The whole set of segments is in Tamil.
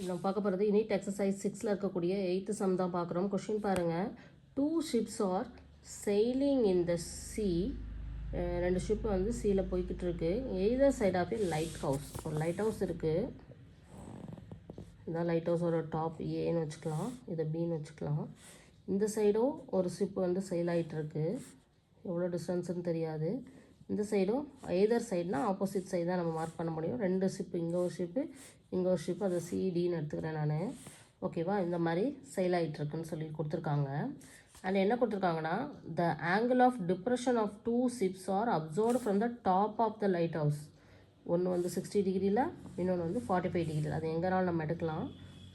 நம்ம பார்க்க போகிறது யூனிட் எக்ஸசைஸ் 6ல் இருக்கக்கூடிய 8th சம் தான் பார்க்குறோம். கொஷின் பாருங்கள். 2 ships are sailing in the sea. ரெண்டு ஷிப் வந்து சீல போய்கிட்டு இருக்கு. Either side of lighthouse. ஒரு லைட் ஹவுஸ் இருக்குது. இதான் லைட் ஹவுஸோட டாப் ஏன்னு வச்சுக்கலாம், இதை பின்னு வச்சுக்கலாம். இந்த சைடும் ஒரு ஷிப் வந்து செயில் ஆகிட்டுருக்கு. எவ்வளோ டிஸ்டன்ஸுன்னு தெரியாது. இந்த சைடும் எய்தர் சைடுனா ஆப்போசிட் சைடு தான் நம்ம மார்க் பண்ண முடியும். ரெண்டு ஷிப்பு, இங்கே ஒரு ஷிப்பு இங்கே ஒரு ஷிப்பு, அதை சிடின்னு எடுத்துக்கிறேன் நான். ஓகேவா? இந்த மாதிரி செயில் ஆகிட்டுருக்குன்னு சொல்லி கொடுத்துருக்காங்க. அண்ட் என்ன கொடுத்துருக்காங்கன்னா, the angle of depression of 2 ships are observed from the top of the lighthouse. ஒன்று வந்து 60 டிகிரியில், இன்னொன்று வந்து 45 டிகிரியில். அது எங்கேனாலும் நம்ம எடுக்கலாம்.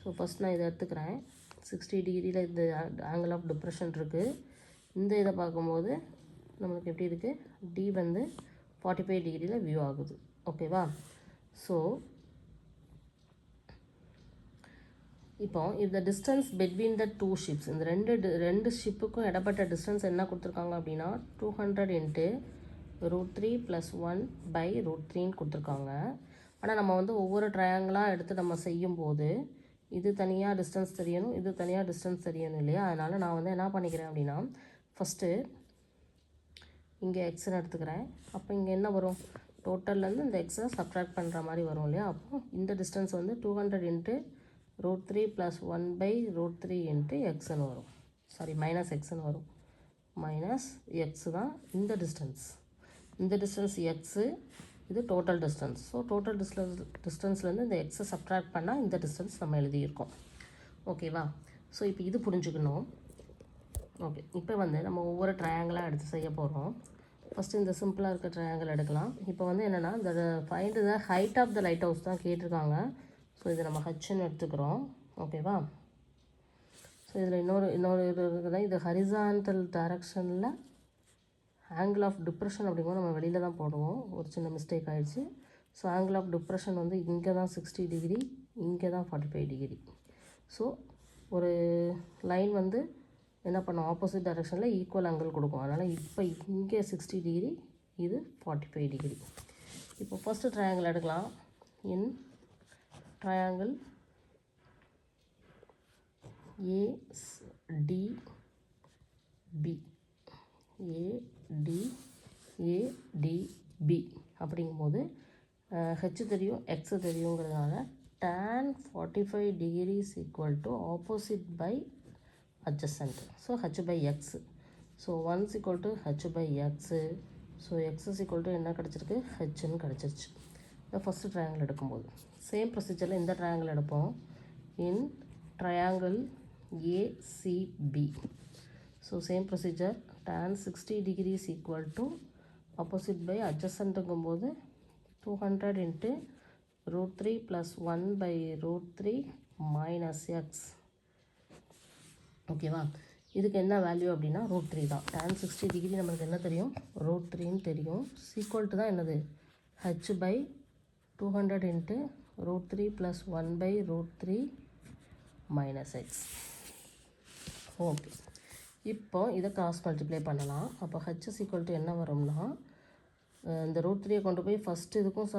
ஸோ ஃபஸ்ட் நான் இதை எடுத்துக்கிறேன். 60 டிகிரியில் இந்த ஆங்கிள் ஆஃப் டிப்ரெஷன் இருக்குது. இந்த இதை பார்க்கும்போது நம்மளுக்கு எப்படி இருக்குது, டி வந்து 45 டிகிரியில் வியூ ஆகுது. ஓகேவா? ஸோ இப்போ இந்த டிஸ்டன்ஸ் பிட்வீன் த 2 ships, இந்த ரெண்டு ஷிப்புக்கும் இடப்பட்ட டிஸ்டன்ஸ் என்ன கொடுத்துருக்காங்க அப்படின்னா 200 × √3 + 1/√3ன்னு கொடுத்துருக்காங்க. ஆனால் நம்ம வந்து ஒவ்வொரு ட்ரையாங்கிளாக எடுத்து நம்ம செய்யும்போது இது தனியாக டிஸ்டன்ஸ் தெரியணும், இது தனியாக டிஸ்டன்ஸ் தெரியணும் இல்லையா? அதனால் நான் வந்து என்ன பண்ணிக்கிறேன் அப்படின்னா, ஃபஸ்ட்டு இங்கே எக்ஸ்ன்னு எடுத்துக்கிறேன். அப்போ இங்கே என்ன வரும், டோட்டல்லேருந்து இந்த எக்ஸை சப்ட்ராக்ட் பண்ணுற மாதிரி வரும் இல்லையா? அப்போ இந்த டிஸ்டன்ஸ் வந்து 200 × √3 + 1/√3 × எக்ஸ்ன்னு வரும். சாரி, -எக்ஸ்ன்னு வரும். -எக்ஸ் தான் இந்த டிஸ்டன்ஸ். இந்த டிஸ்டன்ஸ் எக்ஸு, இது டோட்டல் டிஸ்டன்ஸ். ஸோ டோட்டல் டிஸ்டன்ஸ்லேருந்து இந்த எக்ஸை சப்ட்ராக்ட் பண்ணால் இந்த டிஸ்டன்ஸ் நம்ம எழுதியிருக்கோம். ஓகேவா? ஸோ இப்போ இது புரிஞ்சுக்கணும். ஓகே, இப்போ வந்து நம்ம ஒவ்வொரு ட்ரையாங்கிளாக எடுத்து செய்ய போகிறோம். ஃபஸ்ட்டு இந்த சிம்பிளாக இருக்க ட்ரையாங்கிள் எடுக்கலாம். இப்போ வந்து என்னென்னா, இந்த find the height of the lighthouse தான் கேட்டிருக்காங்க. ஸோ இது நம்ம ஹச்ன்னு எடுத்துக்கிறோம். ஓகேவா? ஸோ இதில் இன்னொரு இது இருக்குதுன்னா, இது ஹரிசான்டல் டைரக்ஷனில் ஆங்கிள் ஆஃப் டிப்ரெஷன் அப்படிங்கும்போது நம்ம வெளியில் தான் போடுவோம். ஒரு சின்ன மிஸ்டேக் ஆகிடுச்சு. ஸோ ஆங்கிள் ஆஃப் டிப்ரெஷன் வந்து இங்கே தான் 60 டிகிரி, இங்கே தான் 45 டிகிரி. ஸோ ஒரு லைன் வந்து என்ன பண்ணோம், ஆப்போசிட் டைரெக்ஷனில் ஈக்குவல் ஆங்கிள் கொடுக்கும். அதனால் இப்போ இங்கே 60 டிகிரி, இது 45 டிகிரி. இப்போ ஃபஸ்ட்டு ட்ரையாங்கிள் எடுக்கலாம். இன் ட்ரையாங்கிள் ADB, ADB அப்படிங்கும்போது ஹெச் தெரியும், எக்ஸ் தெரியுங்கிறதுனால tan 45 degrees = opposite by adjacent. So h/x. So 1 = h/x. So x என்ன கிடச்சிருக்கு, ஹெச்ன்னு கிடச்சிருச்சு. இந்த ஃபஸ்ட்டு ட்ரையாங்கிள் எடுக்கும்போது சேம் ப்ரொசீஜரில் இந்த ட்ரையாங்கிள் எடுப்போம். In triangle ACB. So same procedure, tan 60 degrees = opposite by அட்ஜசண்ட்டுங்கும்போது 200 × √3 + 1/√3 - x. ஓகேவா? இதுக்கு என்ன வேல்யூ அப்படின்னா √3 தான். tan 60 டிகிரி நம்மளுக்கு என்ன தெரியும், √3ன்னு தெரியும். ஈக்குவல் டு தான் என்னது, h/200 × √3 + 1/√3 - x. ஓகே, இப்போ இதை கிராஸ் மல்டிப்ளை பண்ணலாம். அப்போ h என்ன வரும்னா, இந்த √3 கொண்டு போய் ஃபஸ்ட்டு இதுக்கும்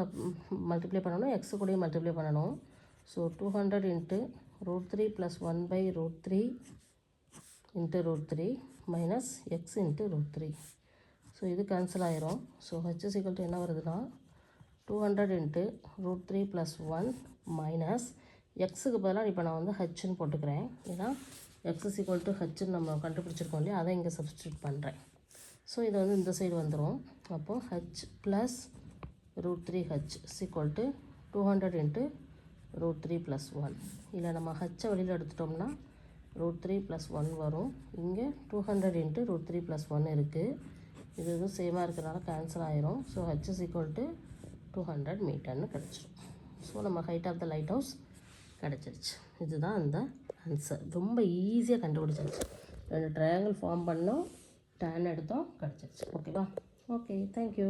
மல்டிப்ளை பண்ணணும், எக்ஸு கூடயும் மல்டிப்ளை பண்ணணும். So 200 × √3 + 1/√3 × √3 - x × √3. ஸோ இது கேன்சல் ஆயிரும். ஸோ h என்ன வருதுன்னா, 200 × √3 + 1 - எக்ஸுக்கு பதிலாக இப்போ நான் வந்து ஹெச்ன்னு போட்டுக்கிறேன். ஏன்னா x ஹெச்ன்னு நம்ம கண்டுபிடிச்சிருக்கோம் இல்லையா, அதை இங்கே சப்ஸ்டியூட் பண்ணுறேன். ஸோ இது வந்து இந்த சைடு வந்துடும். அப்போது h + √3h = 200 × √3 + 1. இல்லை நம்ம ஹச்சை வெளியில் எடுத்துட்டோம்னா √3 + 1 வரும். இங்கே 200 × √3 + 1 இருக்குது. இது எதுவும் சேமாக இருக்கிறனால கேன்சல் ஆயிரும். ஸோ h = 200 மீட்டர்னு கிடச்சிரும். ஸோ நம்ம height of the lighthouse கிடச்சிருச்சு. இதுதான் அந்த ஆன்சர். ரொம்ப ஈஸியாக கண்டுபிடிச்சிருச்சு. ரெண்டு ட்ரையாங்கிள் ஃபார்ம் பண்ணோம், tan எடுத்தோம், கிடச்சிருச்சு. ஓகேவா? Okay, thank you.